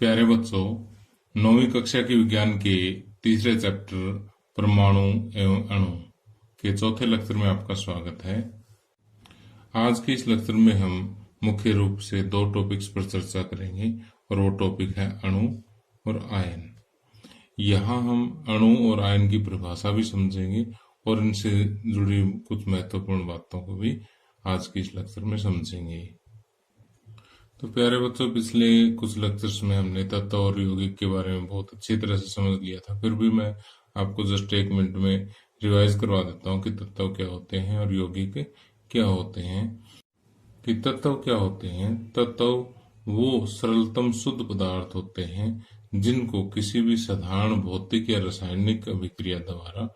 प्यारे बच्चों, 9वीं कक्षा के विज्ञान के तीसरे चैप्टर परमाणु एवं अणु के चौथे लेक्चर में आपका स्वागत है। आज के इस लेक्चर में हम मुख्य रूप से दो टॉपिक्स पर चर्चा करेंगे और वो टॉपिक है अणु और आयन। यहाँ हम अणु और आयन की परिभाषा भी समझेंगे और इनसे जुड़ी कुछ महत्वपूर्ण बातों को भी आज के इस लेक्चर में समझेंगे। तो प्यारे बच्चों, पिछले कुछ लेक्चर्स में हमने तत्व और यौगिक के बारे में बहुत अच्छी तरह से समझ लिया था। फिर भी मैं आपको जस्ट एक मिनट में रिवाइज करवा देता हूँ कि तत्व क्या होते हैं और यौगिक क्या होते हैं। कि तत्व क्या होते हैं? तत्व वो सरलतम शुद्ध पदार्थ होते हैं जिनको किसी भी साधारण भौतिक या रासायनिक अभिक्रिया द्वारा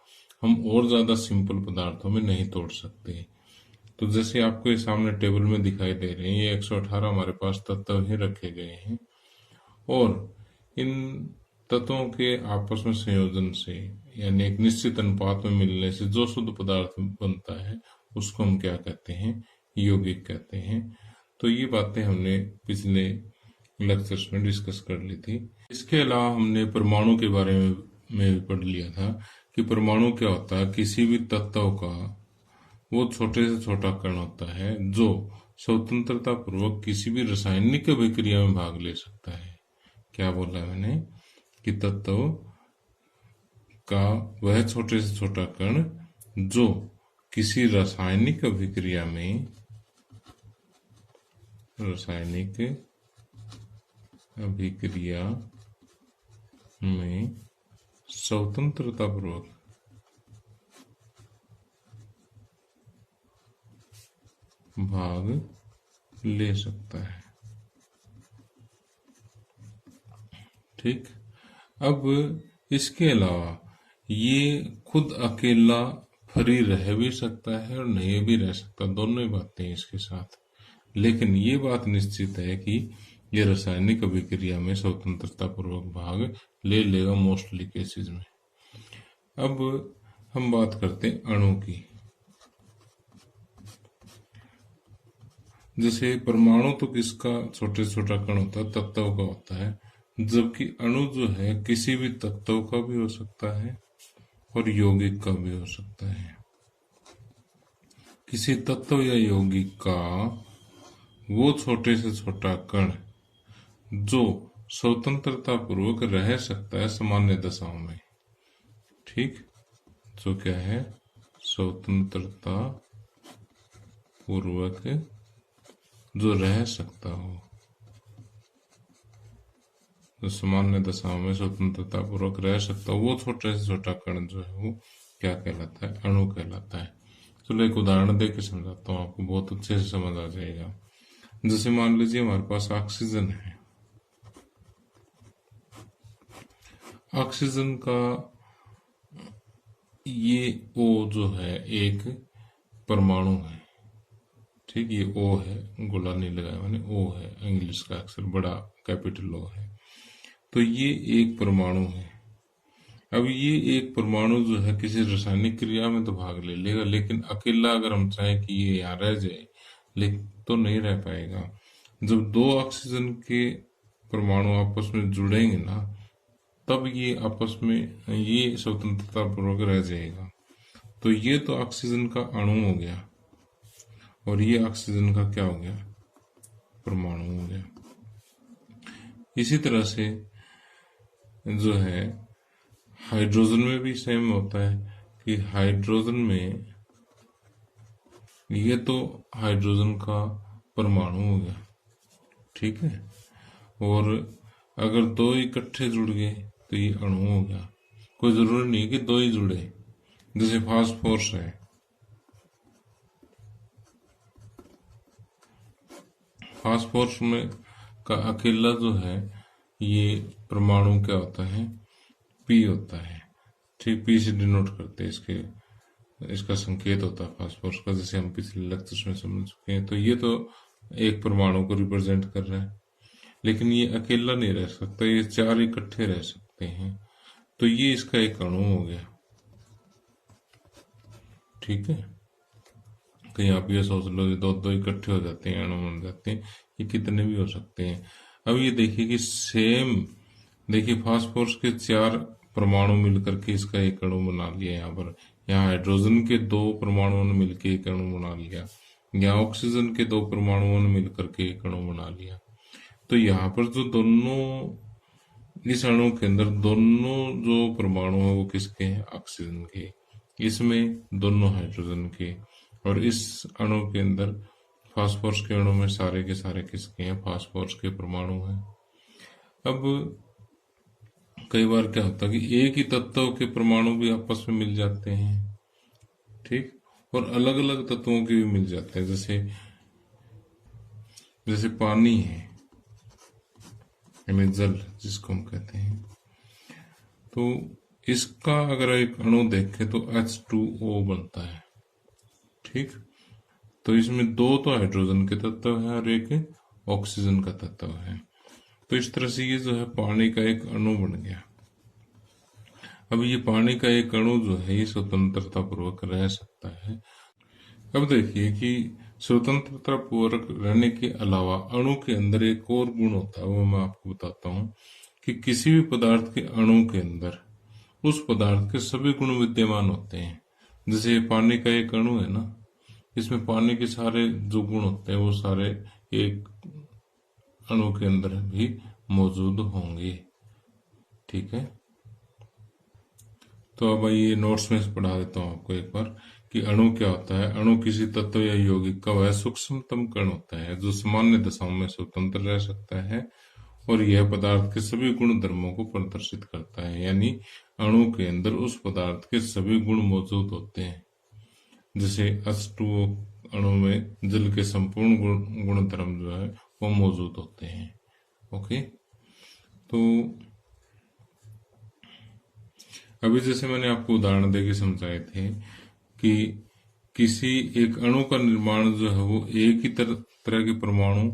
हम और ज्यादा सिंपल पदार्थों में नहीं तोड़ सकते। तो जैसे आपको ये सामने टेबल में दिखाई दे रहे हैं, ये 118 हमारे पास तत्व ही रखे गए हैं और इन तत्वों के आपस में संयोजन से यानी एक निश्चित अनुपात में मिलने से जो शुद्ध पदार्थ बनता है उसको हम क्या कहते हैं? यौगिक कहते हैं। तो ये बातें हमने पिछले लेक्चर्स में डिस्कस कर ली थी। इसके अलावा हमने परमाणु के बारे में पढ़ लिया था कि परमाणु क्या होता है। किसी भी तत्व का वो छोटे से छोटा कण होता है जो स्वतंत्रता पूर्वक किसी भी रासायनिक अभिक्रिया में भाग ले सकता है। क्या बोला मैंने? कि तत्व का वह छोटे से छोटा कण जो किसी रासायनिक अभिक्रिया में स्वतंत्रता पूर्वक भाग ले सकता है। ठीक। अब इसके अलावा ये खुद अकेला फ्री रह भी सकता है और नहीं भी रह सकता, दोनों ही बातें इसके साथ। लेकिन ये बात निश्चित है कि ये रासायनिक अभिक्रिया में स्वतंत्रता पूर्वक भाग ले लेगा मोस्टली केसेस में। अब हम बात करते हैं अणु की। जैसे परमाणु तो किसका छोटे से छोटा कण होता है? तत्व का होता है, जबकि अणु जो है किसी भी तत्व का भी हो सकता है और यौगिक का भी हो सकता है। किसी तत्व या यौगिक का वो छोटे से छोटा कण जो स्वतंत्रता पूर्वक रह सकता है सामान्य दशाओं में। ठीक। जो क्या है? स्वतंत्रता पूर्वक जो रह सकता हो, जो सामान्य दशाओं में स्वतंत्रता पूर्वक रह सकता हो, वो छोटे से छोटा कण जो है वो क्या कहलाता है? अणु कहलाता है। चलो एक उदाहरण दे के समझाता हूँ, आपको बहुत अच्छे से समझ आ जाएगा। जैसे मान लीजिए हमारे पास ऑक्सीजन है। ऑक्सीजन का ये O जो है एक परमाणु है। ठीक। ये O है, गोला नहीं लगाया मैंने, O है, इंग्लिश का अक्षर बड़ा कैपिटल O है। तो ये एक परमाणु है। अब ये एक परमाणु जो है किसी रासायनिक क्रिया में तो भाग ले लेगा, लेकिन अकेला अगर हम चाहें कि ये यहाँ रह जाए लेकिन तो नहीं रह पाएगा। जब दो ऑक्सीजन के परमाणु आपस में जुड़ेंगे ना, तब ये आपस में ये स्वतंत्रता पूर्वक रह जाएगा। तो ये तो ऑक्सीजन का अणु हो गया और ये ऑक्सीजन का क्या हो गया? परमाणु हो गया। इसी तरह से जो है हाइड्रोजन में भी सेम होता है कि हाइड्रोजन में ये तो हाइड्रोजन का परमाणु हो गया। ठीक है। और अगर दो इकट्ठे जुड़ गए तो ये अणु हो गया। कोई जरूरी नहीं कि दो ही जुड़े। जैसे फास्फोरस है, फास्फोरस में का अकेला जो है ये परमाणु क्या होता है? पी होता है। ठीक। पी से डिनोट करते हैं, इसका संकेत होता है फास्फोरस का, जैसे हम पिछले लेक्चर्स में समझ चुके हैं। तो ये तो एक परमाणु को रिप्रेजेंट कर रहा है, लेकिन ये अकेला नहीं रह सकता, ये चार इकट्ठे रह सकते हैं। तो ये इसका एक अणु हो गया। ठीक है। कहीं आप ये सोच लो दो दो इकट्ठे हो जाते हैं, अणु बन जाते हैं, ये कितने भी हो सकते हैं। अब ये देखिए कि सेम, देखिए फास्फोरस के 4 परमाणु मिलकर के इसका एक अणु बना लिया। यहाँ हाइड्रोजन के 2 परमाणुओं ने मिलकर एक अणु बना लिया, यहाँ ऑक्सीजन के 2 परमाणुओं ने मिलकर के एक अणु बना लिया। तो यहाँ पर जो दोनों, इस अणु के अंदर दोनों जो परमाणु है वो किसके हैं? ऑक्सीजन के। इसमें दोनों हाइड्रोजन के। और इस अणु के अंदर फास्फोरस के अणु में सारे के सारे किसके हैं? फास्फोरस के परमाणु हैं। अब कई बार क्या होता है कि एक ही तत्व के परमाणु भी आपस में मिल जाते हैं, ठीक, और अलग अलग तत्वों के भी मिल जाते हैं। जैसे पानी है, यानी जल जिसको हम कहते हैं, तो इसका अगर एक अणु देखें तो H2O बनता है, ठीक। तो इसमें 2 तो हाइड्रोजन के तत्व है और एक ऑक्सीजन का तत्व है। तो इस तरह से ये जो है पानी का एक अणु बन गया। अब ये पानी का एक अणु जो है ये स्वतंत्रता पूर्वक रह सकता है। अब देखिए कि स्वतंत्रता पूर्वक रहने के अलावा अणु के अंदर एक और गुण होता है, वो मैं आपको बताता हूँ कि किसी भी पदार्थ के अणु के अंदर उस पदार्थ के सभी गुण विद्यमान होते हैं। जैसे पानी का एक अणु है ना, इसमें पानी के सारे जो गुण होते हैं वो सारे एक अणु के अंदर भी मौजूद होंगे, ठीक है। तो अब ये नोट्स में पढ़ा देता हूँ आपको एक बार कि अणु क्या होता है। अणु किसी तत्व या यौगिक का वह सूक्ष्मतम कण होता है जो सामान्य दशाओं में स्वतंत्र रह सकता है और यह पदार्थ के सभी गुण धर्मों को प्रदर्शित करता है। यानी अणु के अंदर उस पदार्थ के सभी गुण मौजूद होते हैं। जैसे H2O अणु में जल के संपूर्ण गुण धर्म जो है वो मौजूद होते हैं। ओके, तो अभी जैसे मैंने आपको उदाहरण देके समझाए थे कि किसी एक अणु का निर्माण जो है वो एक ही तरह के परमाणु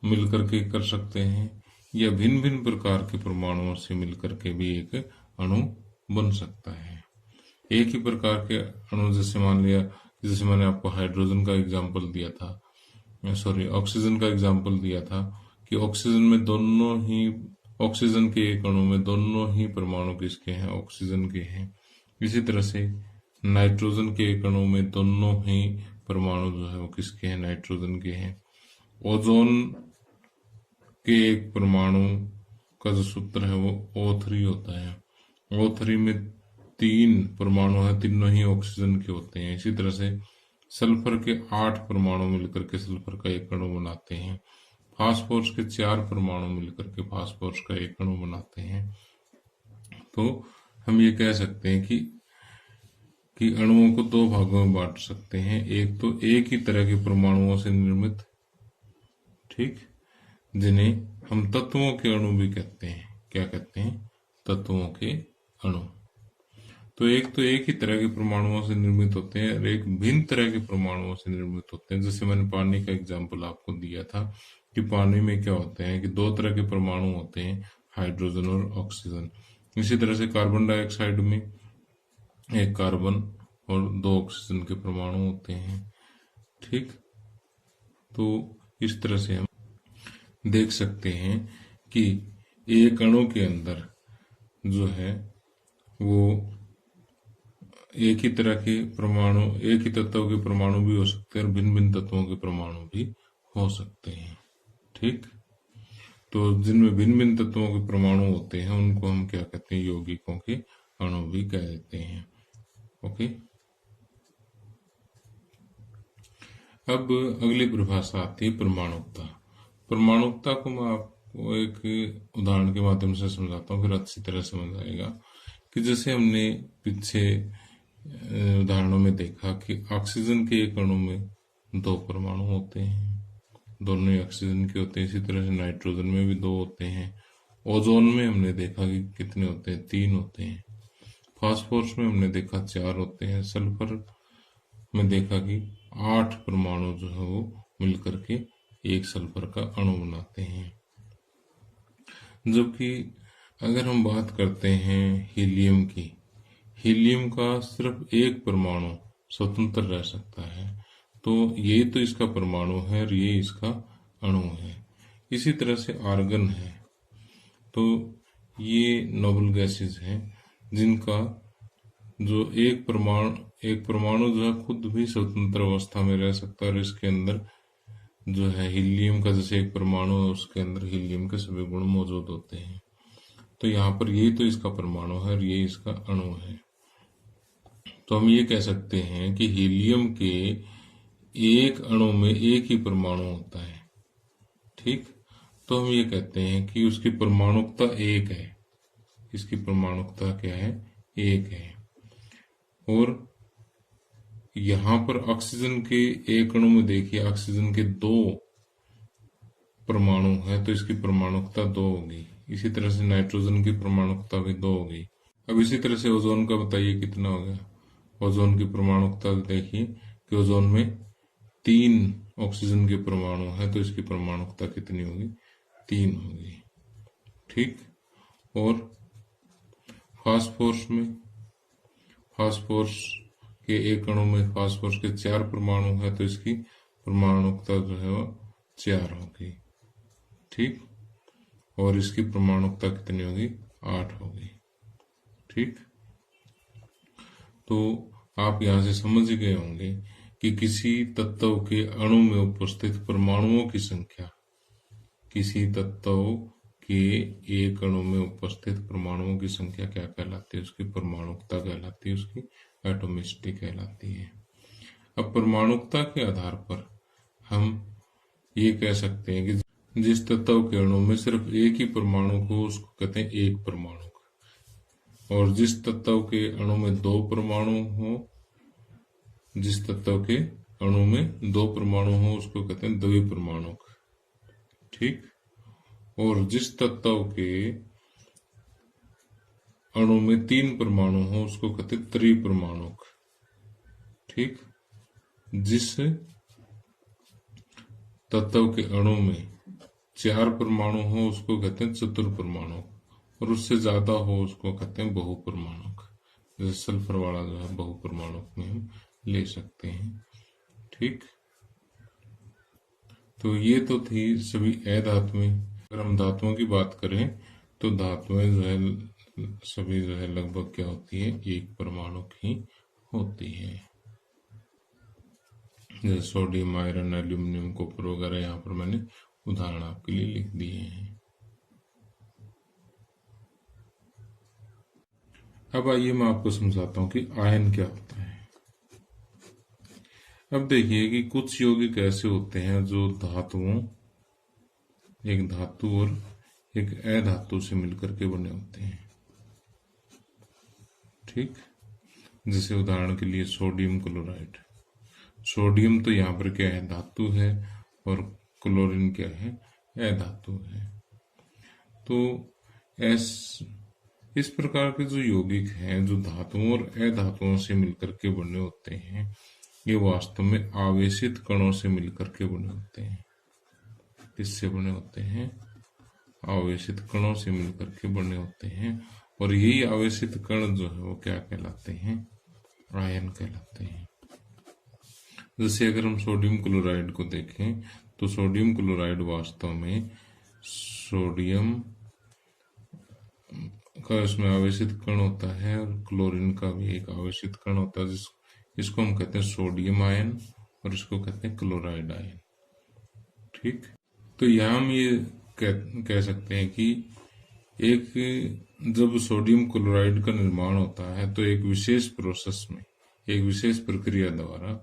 मिलकर के कर सकते हैं या भिन्न भिन्न प्रकार के परमाणुओं से मिलकर के भी एक अणु बन सकता है। एक ही प्रकार के अणु, जैसे मान लिया, जैसे मैंने आपको हाइड्रोजन का एग्जाम्पल दिया था, ऑक्सीजन का एग्जाम्पल दिया था कि ऑक्सीजन में दोनों ही, ऑक्सीजन के एक अणु में दोनों ही परमाणु किसके हैं? ऑक्सीजन के हैं। इसी तरह से नाइट्रोजन के एक अणु में दोनों ही परमाणु जो है वो किसके हैं? नाइट्रोजन के हैं। ओजोन के एक परमाणु का जो सूत्र है वो O3 होता है। O3 में 3 परमाणु है, तीनों ही ऑक्सीजन के होते हैं। इसी तरह से सल्फर के 8 परमाणु मिलकर के सल्फर का एक अणु बनाते हैं। फास्फोरस के 4 परमाणु मिलकर के फास्फोरस का एक अणु बनाते हैं। तो हम ये कह सकते हैं कि अणुओं को 2 भागों में बांट सकते हैं। एक तो एक ही तरह के परमाणुओं से निर्मित, ठीक, जिन्हें हम तत्वों के अणु भी कहते हैं। क्या कहते हैं? तत्वों के अणु। तो एक ही तरह के परमाणुओं से निर्मित होते हैं और एक भिन्न तरह के परमाणुओं से निर्मित होते हैं। जैसे मैंने पानी का एग्जाम्पल आपको दिया था कि पानी में क्या होते हैं कि 2 तरह के परमाणु होते हैं, हाइड्रोजन और ऑक्सीजन। इसी तरह से कार्बन डाइऑक्साइड में एक कार्बन और 2 ऑक्सीजन के परमाणु होते हैं, ठीक। तो इस तरह से हम देख सकते हैं कि एक अणु के अंदर जो है वो एक ही तरह के परमाणु, एक ही तत्व के परमाणु भी हो सकते हैं और भिन्न भिन्न तत्वों के परमाणु भी हो सकते हैं, ठीक। तो जिनमें भिन्न भिन्न तत्वों के परमाणु होते हैं उनको हम क्या कहते हैं? यौगिकों के अणु भी कह देते हैं। ओके, अब अगली परिभाषा आती है परमाणुकता। परमाणुकता को मैं आपको एक उदाहरण के माध्यम से समझाता हूँ, फिर अच्छी तरह समझ आएगा। कि जैसे हमने पीछे उदाहरणों में देखा कि ऑक्सीजन के एक अणु में 2 परमाणु होते हैं, दोनों ही ऑक्सीजन के होते हैं। इसी तरह से नाइट्रोजन में भी 2 होते हैं। ओजोन में हमने देखा कि कितने होते हैं? 3 होते हैं। फास्फोरस में हमने देखा 4 होते हैं। सल्फर में देखा कि 8 परमाणु जो है वो मिलकर के एक सल्फर का अणु बनाते हैं। जबकि अगर हम बात करते हैं हीलियम की, हीलियम का सिर्फ एक परमाणु स्वतंत्र रह सकता है। तो ये तो इसका परमाणु है और ये इसका अणु है। इसी तरह से आर्गन है। तो ये नोबल गैसेस हैं जिनका जो एक परमाणु जो है खुद भी स्वतंत्र अवस्था में रह सकता है, और इसके अंदर जो है हीलियम का जैसे एक परमाणु है, उसके अंदर हीलियम के सभी गुण मौजूद होते हैं। तो यहाँ पर यही तो इसका परमाणु है और ये इसका अणु है। तो हम ये कह सकते हैं कि हीलियम के एक अणु में एक ही परमाणु होता है। ठीक, तो हम ये कहते हैं कि उसकी परमाणुकता एक है। इसकी परमाणुकता क्या है? एक है। और यहां पर ऑक्सीजन के एक अणु में देखिए, ऑक्सीजन के 2 परमाणु है, तो इसकी परमाणुकता 2 होगी। इसी तरह से नाइट्रोजन की परमाणुकता भी 2 होगी। अब इसी तरह से ओजोन का बताइए कितना हो गया। ओजोन की परमाणुकता देखिए कि ओजोन में 3 ऑक्सीजन के परमाणु है, तो इसकी परमाणुकता कितनी होगी? 3 होगी। ठीक, और फास्फोरस में, फास्फोरस के एक अणु में फास्फोरस के 4 परमाणु है, तो इसकी परमाणुकता जो है वो 4 होगी। ठीक, और इसकी परमाणुकता कितनी होगी? 8 होगी। ठीक, तो आप यहां से समझ गए होंगे कि किसी तत्व के अणु में उपस्थित परमाणुओं की संख्या, किसी तत्व के एक अणु में उपस्थित परमाणुओं की संख्या क्या कहलाती है? उसकी परमाणुकता कहलाती है, उसकी एटोमिसिटी कहलाती है। अब परमाणुकता के आधार पर हम ये कह सकते हैं कि जिस तत्व के अणु में सिर्फ एक ही परमाणु हो उसको कहते हैं एक परमाणु, और जिस तत्व के अणु में 2 परमाणु हो, जिस तत्व के अणु में 2 परमाणु हो उसको कहते हैं द्विपरमाणुक। ठीक, और जिस तत्व के अणु में 3 परमाणु हो उसको कहते हैं त्रिपरमाणुक। ठीक, जिस तत्व के अणु में 4 परमाणु हो उसको कहते हैं चतुर्परमाणुक, और उससे ज्यादा हो उसको कहते हैं बहुपरमाणुक। जैसे सल्फर वाला जो है बहुपरमाणुक में हम ले सकते हैं। ठीक, तो ये तो थी सभी अधातुएं। अगर हम धातुओं की बात करें तो धातुएं जो है सभी जो है लगभग क्या होती है? एक परमाणु की होती है। जैसे सोडियम, आयरन, एल्यूमिनियम, कॉपर वगैरह यहाँ पर मैंने उदाहरण आपके लिए लिख दिए हैं। अब आइए मैं आपको समझाता हूं कि आयन क्या होता है। अब देखिए कि कुछ यौगिक ऐसे होते हैं जो धातुओं, एक धातु और एक अधातु से मिलकर के बने होते हैं। ठीक, जैसे उदाहरण के लिए सोडियम क्लोराइड। सोडियम तो यहाँ पर क्या है? धातु है, और क्लोरीन क्या है? अधातु है। तो इस प्रकार के जो यौगिक हैं जो धातुओं और अधातुओं से मिलकर के बने होते हैं, ये वास्तव में आवेशित कणों से मिलकर के बने होते हैं। किससे बने होते हैं? आवेशित कणों से मिलकर के बने होते हैं, और यही आवेशित कण जो है वो क्या कहलाते हैं? आयन कहलाते हैं। जैसे अगर हम सोडियम क्लोराइड को देखें तो सोडियम क्लोराइड वास्तव में सोडियम का इसमें आवेशित कण होता है, और क्लोरीन का भी एक आवेशित कण होता है, इसको हम कहते हैं सोडियम आयन, और इसको कहते हैं क्लोराइड आयन। ठीक, तो यहाँ हम ये कह सकते हैं कि जब सोडियम क्लोराइड का निर्माण होता है तो एक विशेष प्रोसेस में, एक विशेष प्रक्रिया द्वारा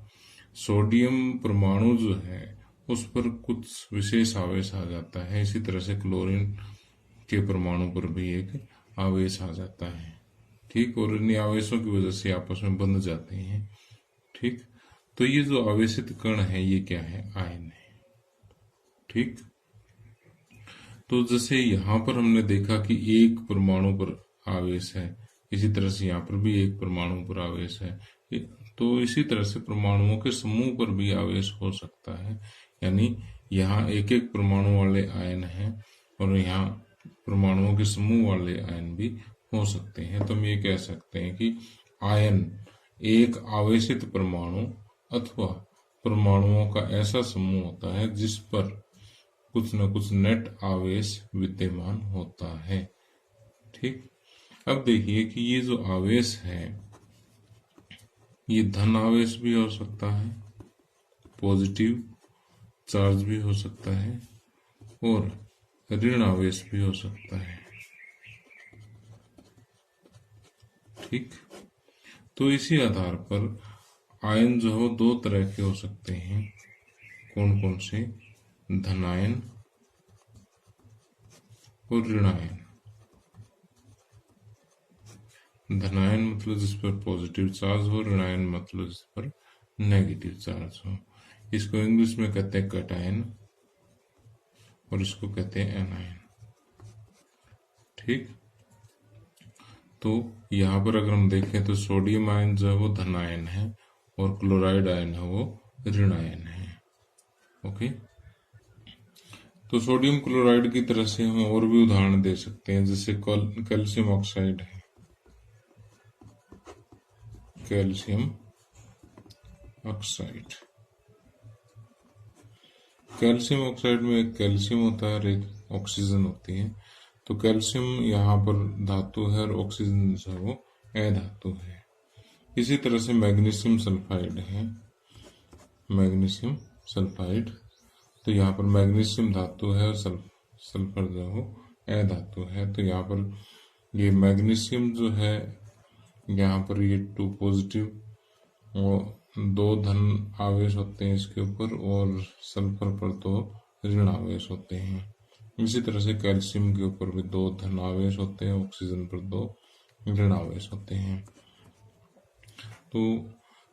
सोडियम परमाणु जो है उस पर कुछ विशेष आवेश आ जाता है। इसी तरह से क्लोरीन के परमाणु पर भी एक आवेश आ जाता है। ठीक, और इन आवेशों की वजह से आपस में बंध जाते हैं। ठीक, तो ये जो आवेशित कण है ये क्या है? आयन है। ठीक, तो जैसे यहाँ पर हमने देखा कि एक परमाणु पर आवेश है, इसी तरह से यहाँ पर भी एक परमाणु पर आवेश है। तो इसी तरह से परमाणुओं के समूह पर भी आवेश हो सकता है, यानी यहाँ एक एक परमाणु वाले आयन हैं और यहाँ परमाणुओं के समूह वाले आयन भी हो सकते हैं। तो हम ये कह सकते हैं कि आयन एक आवेशित परमाणु अथवा परमाणुओं का ऐसा समूह होता है जिस पर कुछ न कुछ नेट आवेश विद्यमान होता है। ठीक, अब देखिए कि ये जो आवेश है ये धन आवेश भी हो सकता है, पॉजिटिव चार्ज भी हो सकता है और ऋण आवेश भी हो सकता है। ठीक, तो इसी आधार पर आयन जो है वो दो तरह के हो सकते हैं। कौन कौन से? धनायन और ऋणायन। धनायन मतलब जिस पर पॉजिटिव चार्ज हो, ऋणायन मतलब जिस पर नेगेटिव चार्ज हो। इसको इंग्लिश में कहते हैं कैटायन और इसको कहते हैं एनायन। ठीक, तो यहाँ पर अगर हम देखें तो सोडियम आयन जो है वो धनायन है और क्लोराइड आयन है वो ऋणायन है। ओके, तो सोडियम क्लोराइड की तरह से हम और भी उदाहरण दे सकते हैं, जैसे कैल्शियम ऑक्साइड है, कैल्शियम ऑक्साइड। कैल्शियम ऑक्साइड में एक कैल्शियम होता है और एक ऑक्सीजन होती है। तो कैल्शियम यहाँ पर धातु है और ऑक्सीजन जो है वो अधातु है। इसी तरह से मैग्नीशियम सल्फाइड है, मैग्नीशियम सल्फाइड। तो यहाँ पर मैग्नीशियम धातु है और सल्फर जो है अधातु है। तो यहाँ पर ये मैग्नीशियम जो है यहाँ पर ये 2 पॉजिटिव और 2 धन आवेश होते हैं इसके ऊपर और सल्फर पर 2 ऋण आवेश होते हैं। इसी तरह से कैल्शियम के ऊपर भी 2 धन आवेश होते हैं, ऑक्सीजन पर 2 ऋण आवेश होते हैं। तो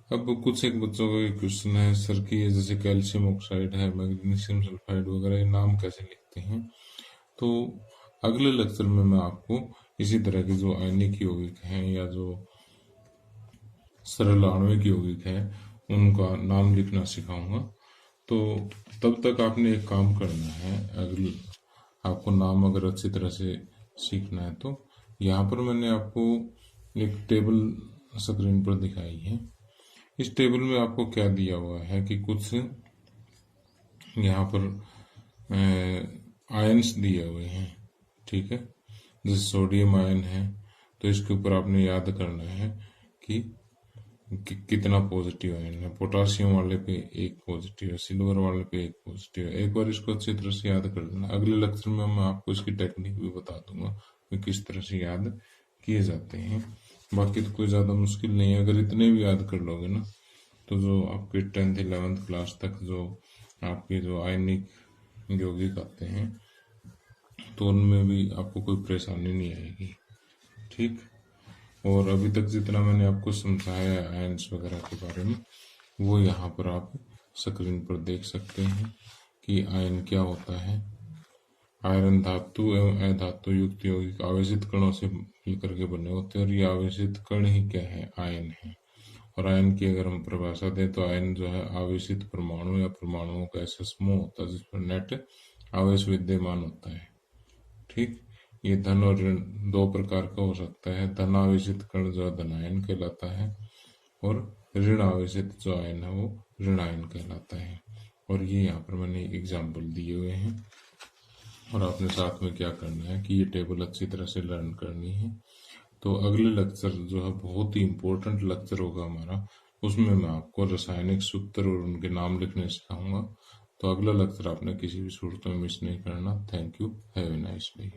अब कुछ एक बच्चों का क्वेश्चन है सर कि ये जैसे कैल्शियम ऑक्साइड है, मैग्नीशियम सल्फाइड वगैरह, ये नाम कैसे लिखते हैं? तो अगले लेक्चर में मैं आपको इसी तरह के जो आयनिक यौगिक हैं या जो सरल आणविक यौगिक है उनका नाम लिखना सिखाऊंगा। तो तब तक आपने एक काम करना है, अगले आपको नाम अगर अच्छी तरह से सीखना है तो यहाँ पर मैंने आपको एक टेबल स्क्रीन पर दिखाई है। इस टेबल में आपको क्या दिया हुआ है कि कुछ यहाँ पर आयंस दिए हुए हैं। ठीक है, जैसे सोडियम आयन है तो इसके ऊपर आपने याद करना है कि कितना पॉजिटिव आयन है। पोटासियम वाले पे 1 पॉजिटिव है, सिल्वर वाले पे 1 पॉजिटिव है। एक बार इसको अच्छी तरह से याद कर लेना। अगले लेक्चर में मैं आपको इसकी टेक्निक भी बता दूंगा कि किस तरह से याद किए जाते हैं। बाकी तो कोई ज्यादा मुश्किल नहीं है, अगर इतने भी याद कर लोगे ना तो जो आपके 10th 11th क्लास तक जो आपके जो आयनिक यौगिक आते हैं तो उनमें भी आपको कोई परेशानी नहीं आएगी। ठीक, और अभी तक जितना मैंने आपको समझाया आयंस वगैरह के बारे में वो यहाँ पर आप स्क्रीन पर देख सकते हैं कि आयन क्या होता है। आयरन धातु एवं अधातु युक्त यौगिक आवेशित कणों से मिलकर के बने होते हैं और ये आवेशित कण ही क्या है? आयन है। और आयन की अगर हम परिभाषा दें तो आयन जो है आवेशित परमाणु या परमाणुओं का ऐसा समूह होता है जिस पर नेट आवेश विद्यमान होता है। ठीक, ये धन और ऋण 2 प्रकार का हो सकता है। धन आवेशित कण जो धनायन कहलाता है और ऋण आवेशित जो आयन है वो ऋणायन कहलाता है। और ये यहाँ पर मैंने एग्जाम्पल दिए हुए हैं और आपने साथ में क्या करना है कि ये टेबल अच्छी तरह से लर्न करनी है। तो अगले लेक्चर जो है बहुत ही इम्पोर्टेंट लेक्चर होगा हमारा, उसमें मैं आपको रासायनिक सूत्र और उनके नाम लिखने सिखाऊंगा। तो अगला लेक्चर आपने किसी भी सूरत में मिस नहीं करना। Thank you, have a nice day.